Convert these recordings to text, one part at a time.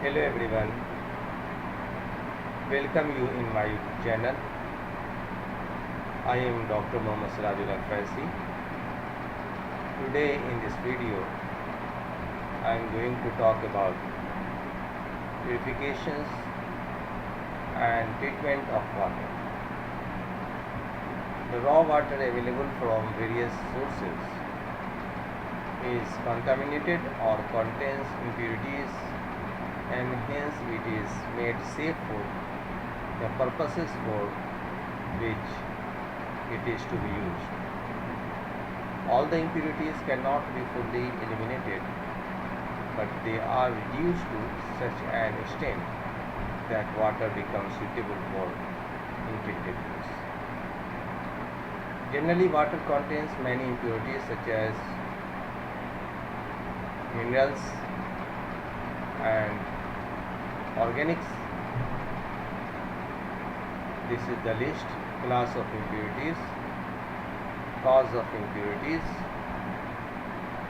Hello everyone, welcome you in my YouTube channel. I am Dr. Mohammad Sirajul Faisi. Today in this video, I am going to talk about purifications and treatment of water. The raw water available from various sources is contaminated or contains impurities, and hence it is made safe for the purposes for which it is to be used. All the impurities cannot be fully eliminated, but they are reduced to such an extent that water becomes suitable for intended use. Generally, water contains many impurities such as minerals and organics. This is the list: class of impurities, cause of impurities,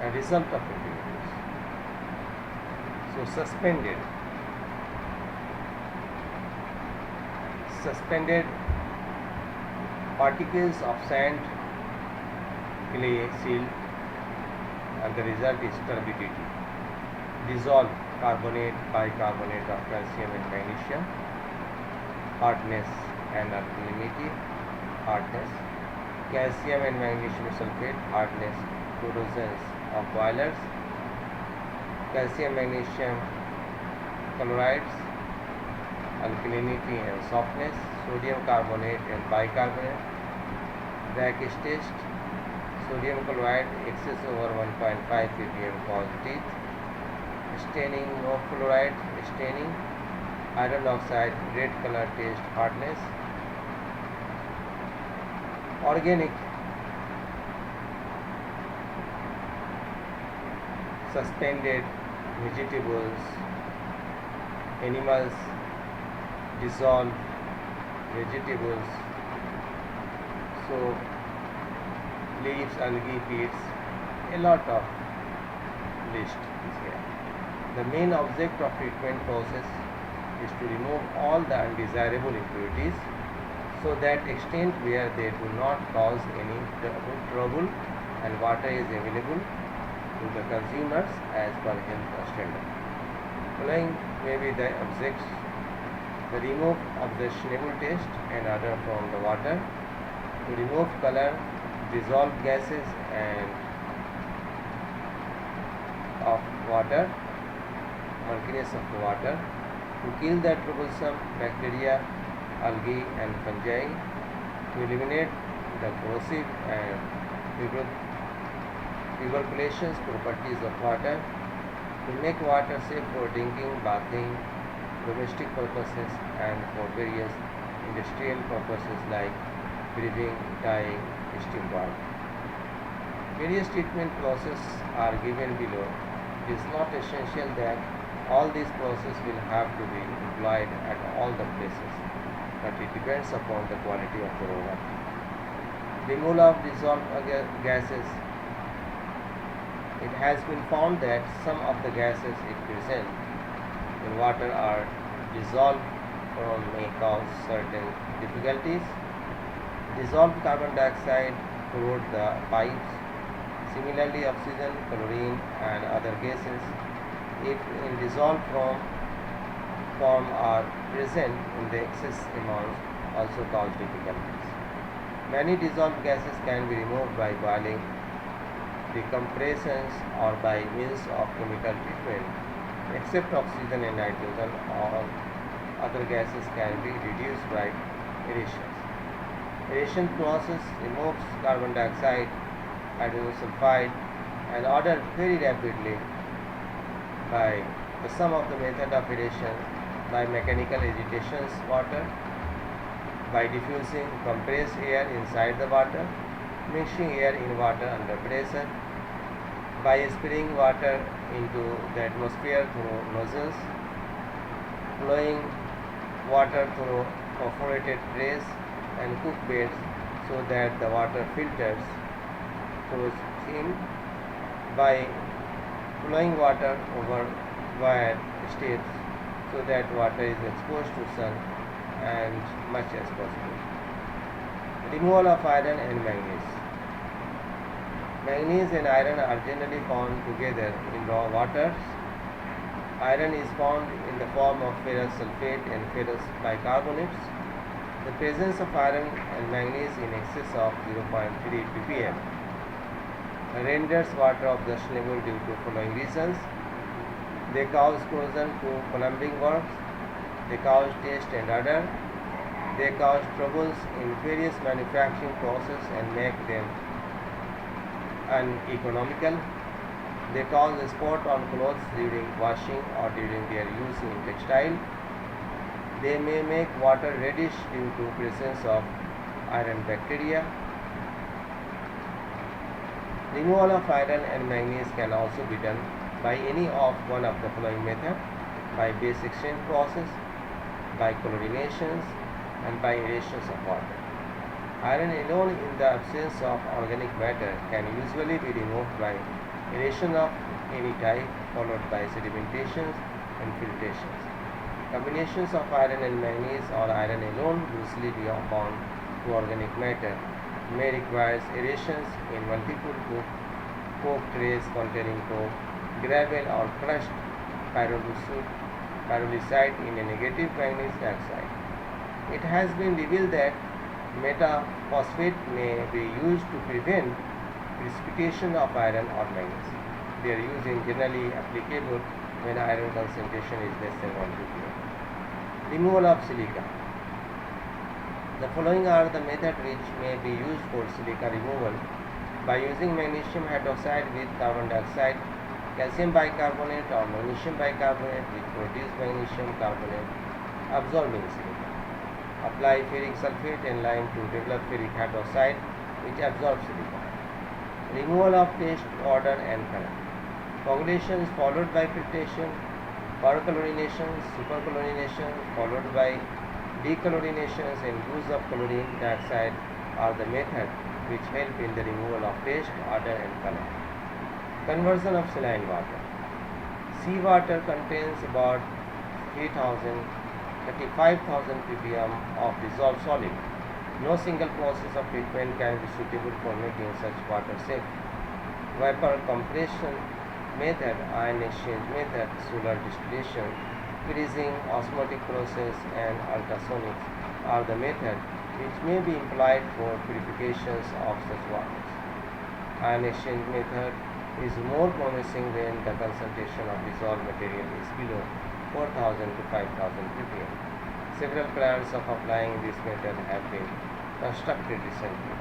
and result of impurities. So suspended particles of sand, clay, silt, and the result is turbidity. Dissolved carbonate, bicarbonate of calcium and magnesium, hardness and alkalinity, hardness. Calcium and magnesium sulfate, hardness, corrosions of boilers. Calcium magnesium chlorides, alkalinity and softness. Sodium carbonate and bicarbonate. Brackish taste. Sodium chloride excess over 1.5 ppm cause teeth. Staining, no fluoride staining. Iron oxide, red color, taste, hardness. Organic, suspended vegetables, animals, dissolved vegetables, so leaves, algae, pits, a lot of list is here. The main object of treatment process is to remove all the undesirable impurities so that extent where they do not cause any trouble and water is available to the consumers as per health standard. Following may be the objects: the remove objectionable taste and odor from the water, to remove color, dissolved gases and of water, murkiness of the water, to kill the troublesome bacteria, algae and fungi, to eliminate the corrosive and tuberculous properties of water, to make water safe for drinking, bathing, domestic purposes and for various industrial purposes like breathing, dyeing, steam bath. Various treatment processes are given below. It is not essential that all these processes will have to be employed at all the places, but it depends upon the quality of the raw water. Removal of dissolved gases. It has been found that some of the gases it present in water are dissolved from may cause certain difficulties. Dissolved carbon dioxide corrode the pipes. Similarly, oxygen, chlorine and other gases, if in dissolved form are present in the excess amounts, also cause difficulties. Many dissolved gases can be removed by boiling, decompressions or by means of chemical treatment. Except oxygen and nitrogen, all other gases can be reduced by aeration. Aeration process removes carbon dioxide, hydrogen sulfide and odor very rapidly by the sum of the method of aeration: by mechanical agitations water, by diffusing compressed air inside the water, mixing air in water under pressure, by spraying water into the atmosphere through nozzles, flowing water through perforated trays and cook beds so that the water filters through steam, by flowing water over wire steps so that water is exposed to sun and much as possible. Removal of iron and manganese. Manganese and iron are generally found together in raw waters. Iron is found in the form of ferrous sulfate and ferrous bicarbonates. The presence of iron and manganese in excess of 0.3 ppm renders water objectionable due to following reasons. They cause corrosion to plumbing works, they cause taste and odor, they cause troubles in various manufacturing processes and make them uneconomical. They cause spot on clothes during washing or during their use in textile. They may make water reddish due to presence of iron bacteria. Removal of iron and manganese can also be done by any of one of the following methods: by base exchange process, by chlorinations, and by aerations of water. Iron alone in the absence of organic matter can usually be removed by aeration of any type, followed by sedimentations and filtrations. Combinations of iron and manganese or iron alone usually bound to organic matter may require aerations in multiple coke trays containing coke, gravel or crushed pyrolusite in a negative manganese dioxide. It has been revealed that metaphosphate may be used to prevent precipitation of iron or manganese. Their use is generally applicable when iron concentration is less than 1 ppm. Removal of silica. The following are the methods which may be used for silica removal: by using magnesium hydroxide with carbon dioxide, calcium bicarbonate or magnesium bicarbonate which produce magnesium carbonate, absorbing silica. Apply ferric sulfate and lime to develop ferric hydroxide which absorbs silica. Removal of taste, odor and color. Coagulation followed by filtration, perchlorination, superchlorination followed by dechlorinations and use of chlorine dioxide are the methods which help in the removal of taste, odor and color. Conversion of saline water. Seawater contains about 35,000 ppm of dissolved solid. No single process of treatment can be suitable for making such water safe. Vapor compression method, ion exchange method, solar distillation, freezing, osmotic process and ultrasonics are the methods which may be employed for purifications of such waters. Ion exchange method is more promising when the concentration of dissolved material is below 4,000 to 5,000 ppm. Several plants of applying this method have been constructed recently.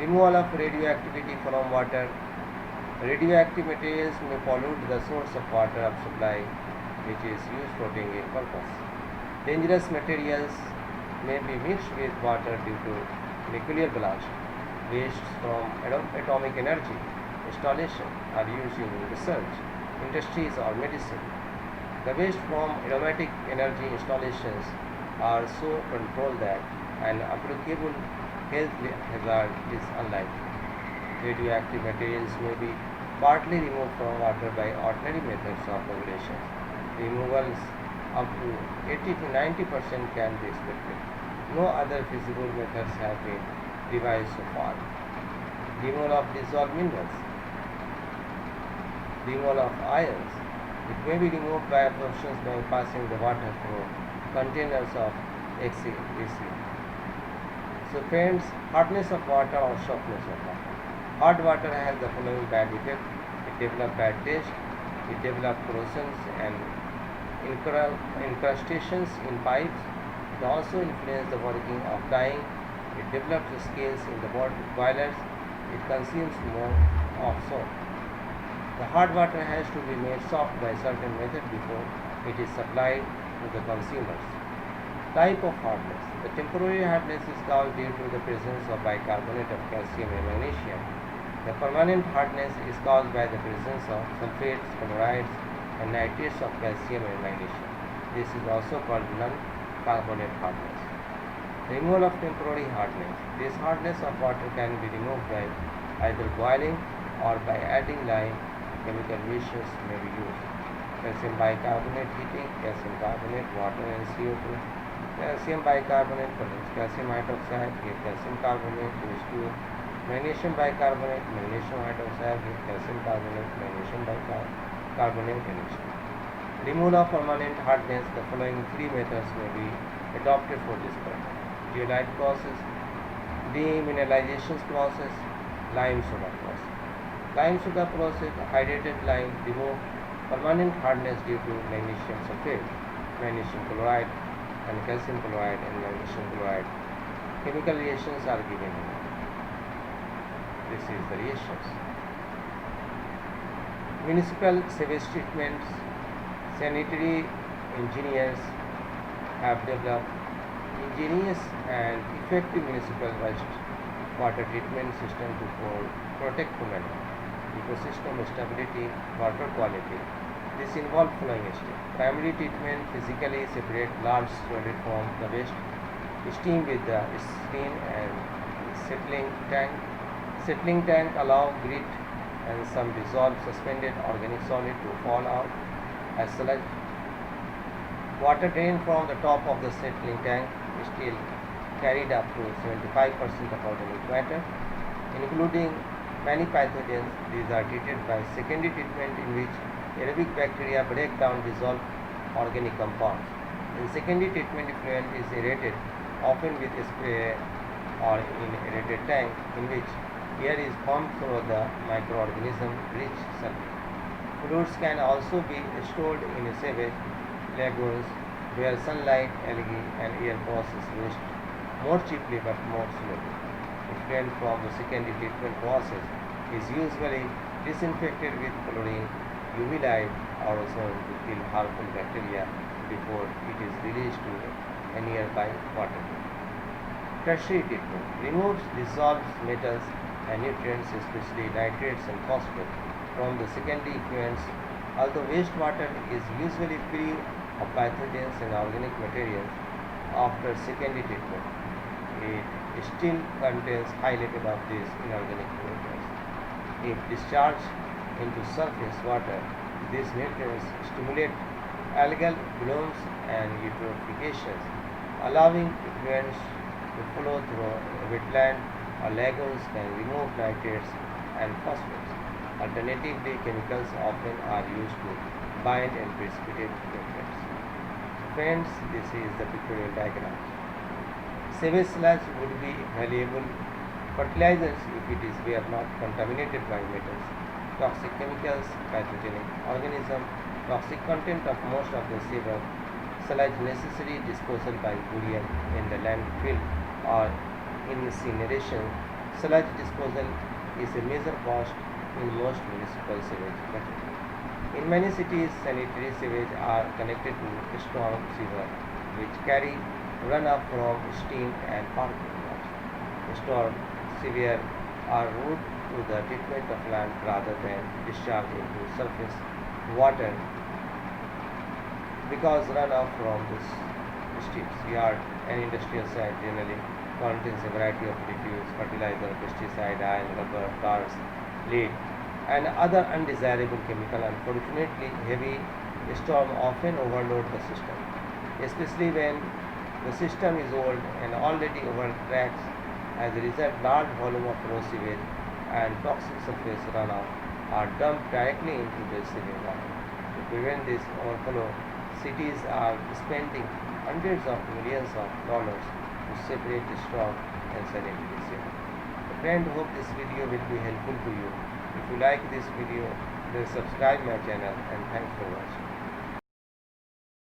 Removal of radioactivity from water. Radioactive materials may pollute the source of water of supply which is used for drinking purpose. Dangerous materials may be mixed with water due to nuclear blast. Wastes from atomic energy installation are used in research, industries or medicine. The waste from aromatic energy installations are so controlled that an applicable health hazard is unlikely. Radioactive materials may be partly removed from water by ordinary methods of coagulation. Removals up to 80 to 90% can be expected. No other feasible methods have been devised so far. Removal of dissolved minerals. Removal of ions. It may be removed by absorption by passing the water through containers of XC. So friends, hardness of water or softness of water. Hot water has the following bad effect: it develops bad taste, it develops corrosions and incrustations in pipes. It also influences the working of dyeing. It develops scales in the boilers. It consumes more of soap. The hard water has to be made soft by certain method before it is supplied to the consumers. Type of hardness. The temporary hardness is caused due to the presence of bicarbonate of calcium and magnesium. The permanent hardness is caused by the presence of sulfates, chlorides, and nitrates of calcium and magnesium. This is also called non-carbonate hardness. Removal of temporary hardness. This hardness of water can be removed by either boiling or by adding lime. Chemical measures may be used. calcium bicarbonate heating, calcium carbonate, water and CO2, calcium bicarbonate contains calcium hydroxide, give calcium carbonate, H2O, magnesium bicarbonate, magnesium hydroxide, give calcium carbonate, magnesium bicarbonate, NH2. Removal of permanent hardness, the following three methods may be adopted for this purpose: zeolite process, demineralization process, lime soda process. Lime soda process, hydrated lime remove permanent hardness due to magnesium sulfate, magnesium chloride, and calcium chloride and magnesium chloride. Chemical reactions are given here. This is the reactions. Municipal sewage treatments. Sanitary engineers have developed ingenious and effective municipal water treatment system to protect human ecosystem stability, water quality. This involves following steps. Primary treatment: physically separate large solid from the waste. Steam with the steam and settling tank. Settling tank allow grit and some dissolved suspended organic solid to fall out as sludge. Water drained from the top of the settling tank is still carried up to 75% of organic matter, including many pathogens. These are treated by secondary treatment, in which aerobic bacteria break down dissolved organic compounds. In secondary treatment, effluent is aerated, often with a spray or in aerated tank, in which air is pumped through the microorganism-rich surface. Fluids can also be stored in sewage lagoons, where sunlight, algae, and air process waste more cheaply but more slowly. Effluent from the secondary treatment process is usually disinfected with chlorine, UV light, or ozone to kill harmful bacteria before it is released to a nearby water. Tertiary treatment removes dissolved metals and nutrients, especially nitrates and phosphates, from the secondary effluents. Although wastewater is usually free of pathogens and organic materials after secondary treatment, it still contains high level of these inorganic nutrients. If discharged into surface water, these nutrients stimulate algal blooms and eutrophications, allowing effluents to flow through a wetland or lagoons can remove nitrates and phosphates. Alternatively, chemicals often are used to bind and precipitate nutrients. Friends, this is the pictorial diagram. Sewage sludge would be valuable fertilizers if it is were not contaminated by metals, toxic chemicals, pathogenic organisms, toxic content of most of the sewage sludge necessary disposal by burial in the landfill or incineration. Sludge disposal is a major cost in most municipal sewage projects. In many cities, sanitary sewage are connected to storm sewer, which carry runoff from steam and parking lots. Storm sewer are routed to the treatment of land rather than discharged into surface water, because runoff from the streets, yard, and industrial site generally contains a variety of refuse, fertilizer, pesticide, iron, rubber, cars, lead, and other undesirable chemical. Unfortunately, heavy storm often overload the system, especially when the system is old and already overtaxed. As a result, large volume of raw sewage and toxic surface runoff are dumped directly into the sewage water. To prevent this overflow, cities are spending hundreds of millions of dollars to separate the storm and sanitary sewage. Friend, hope this video will be helpful to you. If you like this video, then subscribe my channel, and thanks for watching.